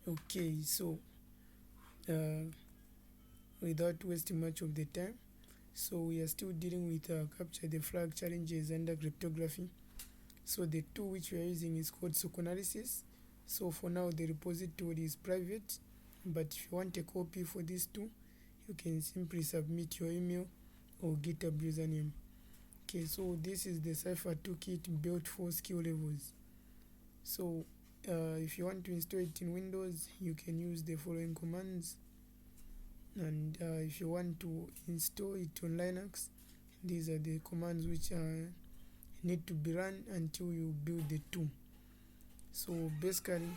Okay, so uh, without wasting much of the time, so we are still dealing with capture the flag challenges under cryptography. So the tool which we are using is called sokonalysis. So for now the repository is private, but if you want a copy for this tool, you can simply submit your email or GitHub username. Okay, so this is the Cipher toolkit built for skill levels. So if you want to install it in Windows, you can use the following commands. And if you want to install it on Linux, these are the commands which need to be run until you build the tool. So basically,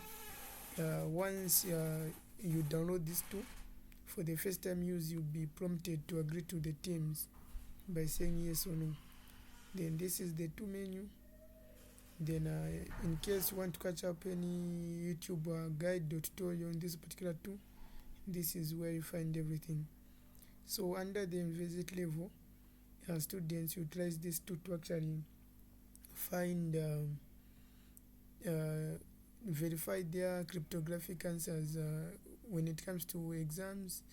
once you download this tool, for the first time use, you'll be prompted to agree to the terms by saying yes or no. Then this is the tool menu. Then in case you want to catch up any YouTube guide or tutorial on this particular tool, this is where you find everything. So under the visit level, students utilize this tool to actually find verify their cryptographic answers when it comes to exams,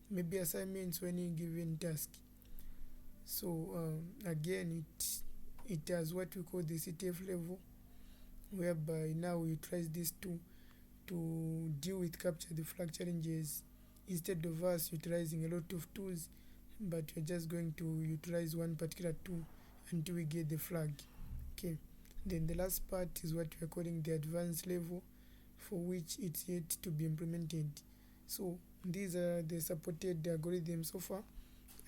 maybe assignments, when you given task. So again, it has what we call the CTF level, whereby now we utilize this tool to deal with capture the flag challenges instead of us utilizing a lot of tools, but we're just going to utilize one particular tool until we get the flag. Okay, then the last part is what we're calling the advanced level, for which it's yet to be implemented. So these are the supported algorithms so far,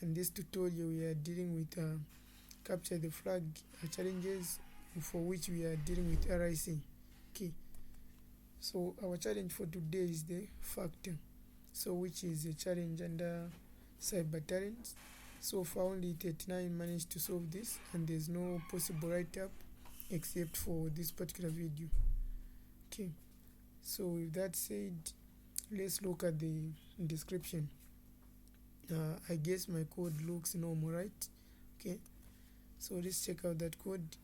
and this tutorial we are dealing with capture the flag challenges, for which we are dealing with RIC. Okay, so our challenge for today is the factor, so which is a challenge under CyberTalents. So far only 39 managed to solve this, and there's no possible write-up except for this particular video. Okay, so with that said, let's look at the description. I guess my code looks normal, right? Okay, so let's check out that code.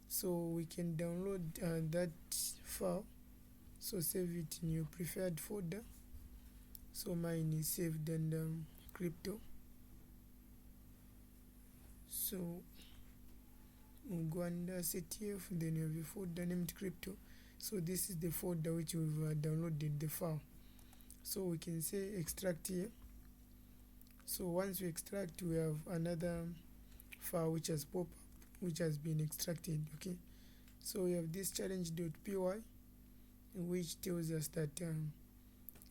So we can download that file, so save it in your preferred folder. So mine is saved under crypto. So we'll go under CTF, then you have a folder named crypto. So this is the folder which we've downloaded the file. So we can say extract here. So once we extract, we have another file which has popped up, which has been extracted. Okay, so we have this challenge.py, which tells us that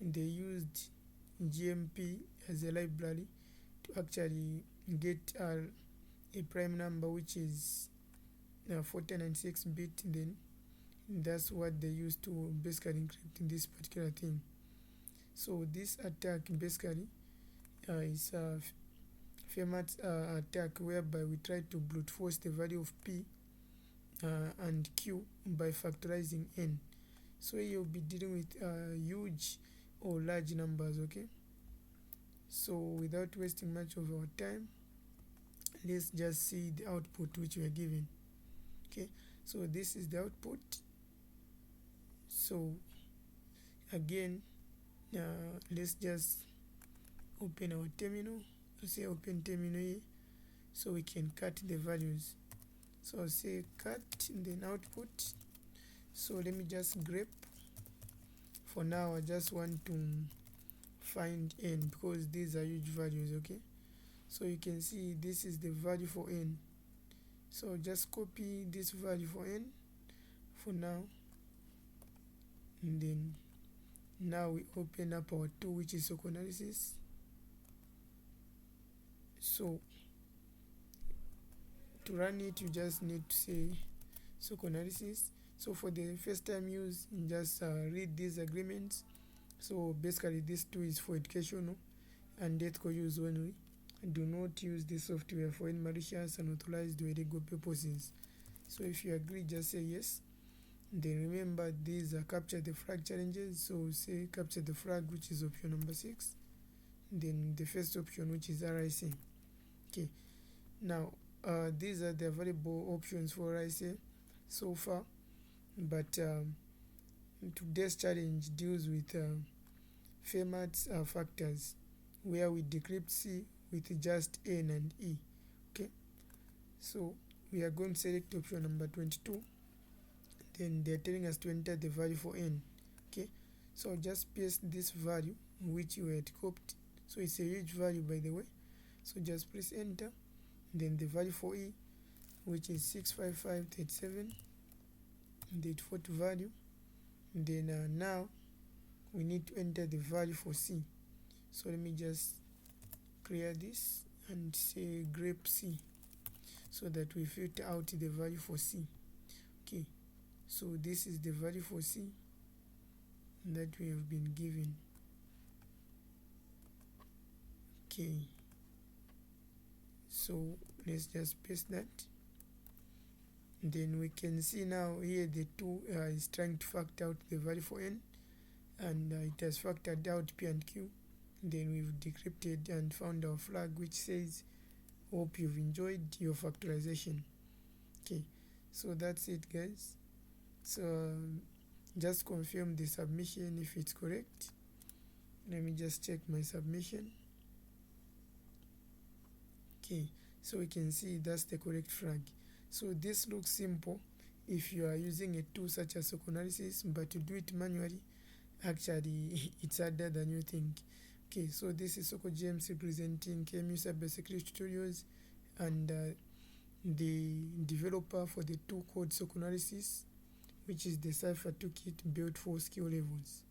they used GMP as a library to actually get a prime number which is 496-bit. Then that's what they use to basically encrypt this particular thing. So this attack basically is a famous attack whereby we try to brute force the value of P and Q by factorizing N. So you'll be dealing with huge or large numbers. Okay, so without wasting much of our time, let's just see the output which we are given. Okay, so this is the output. So again, let's just open our terminal. Say open terminal here, so we can cut the values. So I'll say cut, then output. So let me just grep. For now I just want to find N, because these are huge values. Okay, so you can see this is the value for N. So just copy this value for N for now, and then now we open up our tool, which is sokonalysis. So to run it, you just need to say sokonalysis. So for the first time use, just read these agreements. So basically this tool is for educational and Th3 use only. Do not use this software for any malicious and authorized or illegal purposes. So if you agree, just say yes. Then remember, these are capture the flag challenges. So say capture the flag, which is option number 6. Then the first option, which is RIC. Okay, now these are the available options for RIC so far, but today's challenge deals with Fermat's factors, where we decrypt C with just N and E. Okay, so we are going to select option number 22. Then they're telling us to enter the value for N. Okay, so just paste this value which you had copied. So it's a huge value, by the way. So just press enter. Then the value for E, which is 65537, the default value. Then now we need to enter the value for C. So let me just clear this and say grep C, so that we filter out the value for C. Okay, so this is the value for C that we have been given. Okay, so let's just paste that. Then we can see now here the 2 is trying to factor out the value for N, and it has factored out P and Q. Then we've decrypted and found our flag which says hope you've enjoyed your factorization. Okay, so that's it, guys. So just confirm the submission if it's correct. Let me just check my submission. Okay, so we can see that's the correct flag. So this looks simple if you are using a tool such as sokonalysis, but to do it manually, actually it's harder than you think. Okay, so this is Soko James representing KMU Cybersecurity Tutorials, and the developer for the tool called sokonalysis, which is the Cipher toolkit built for skill levels.